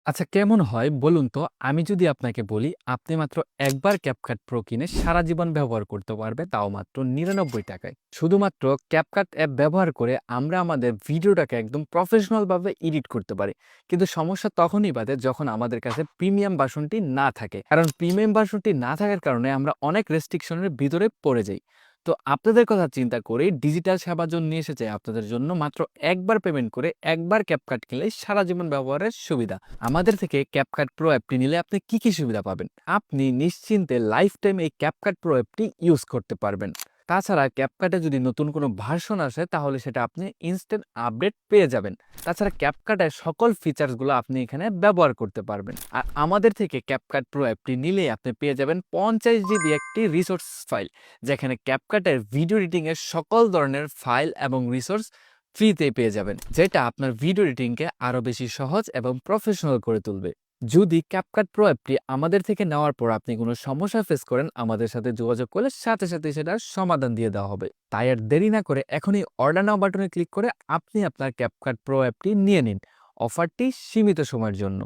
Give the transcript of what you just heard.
আচ্ছা কেমন হয় বলুন তো? আমি যদি আপনাকে বলি, আপনি মাত্র একবার CapCut Pro কিনে সারা জীবন ব্যবহার করতে পারবেন, তাও মাত্র ৳৯৯ য়। শুধুমাত্র CapCut অ্যাপ ব্যবহার করে আমরা আমাদের ভিডিওটাকে একদম প্রফেশনাল ভাবে এডিট করতে পারি। কিন্তু সমস্যা তখনই বাধে যখন আমাদের কাছে প্রিমিয়াম ভার্সনটি না থাকে। কারণ প্রিমিয়াম ভার্সনটি না থাকার কারণে আমরা অনেক রেস্ট্রিকশন এর ভিতরে পড়ে যাই। তো আপনাদের কথা চিন্তা করেই ডিজিটাল সেবার জন্য নিয়ে এসেছে আপনাদের জন্য মাত্র একবার পেমেন্ট করে একবার CapCut কিনলেই সারা জীবন ব্যবহারের সুবিধা। আমাদের থেকে CapCut Pro অ্যাপটি নিলে আপনি কি সুবিধা পাবেন? আপনি নিশ্চিন্তে লাইফ টাইম এই CapCut Pro অ্যাপটি ইউজ করতে পারবেন। তাছাড়া CapCut এ যদি নতুন কোনো ভার্সন আসে তাহলে সেটা আপনি ইনস্ট্যান্ট আপডেট পেয়ে যাবেন। তাছাড়া CapCut এর সকল ফিচারসগুলো আপনি এখানে ব্যবহার করতে পারবেন। আর আমাদের থেকে CapCut Pro অ্যাপটি নিলেই আপনি পেয়ে যাবেন ৫০ জিবি একটি রিসোর্স ফাইল, যেখানে CapCut এর ভিডিও এডিটিং এর সকল ধরনের ফাইল এবং রিসোর্স ফ্রিতে পেয়ে যাবেন, যেটা আপনার ভিডিও এডিটিংকে আরো বেশি সহজ এবং প্রফেশনাল করে তুলবে। যদি CapCut Pro অ্যাপটি আমাদের থেকে নেওয়ার পর আপনি কোনো সমস্যা ফেস করেন, আমাদের সাথে যোগাযোগ করলে সাথে সাথে সেটার সমাধান দিয়ে দেওয়া হবে। তাই আর দেরি না করে এখনই অর্ডার নাও বাটনে ক্লিক করে আপনি আপনার CapCut Pro অ্যাপটি নিয়ে নিন। অফারটি সীমিত সময়ের জন্য।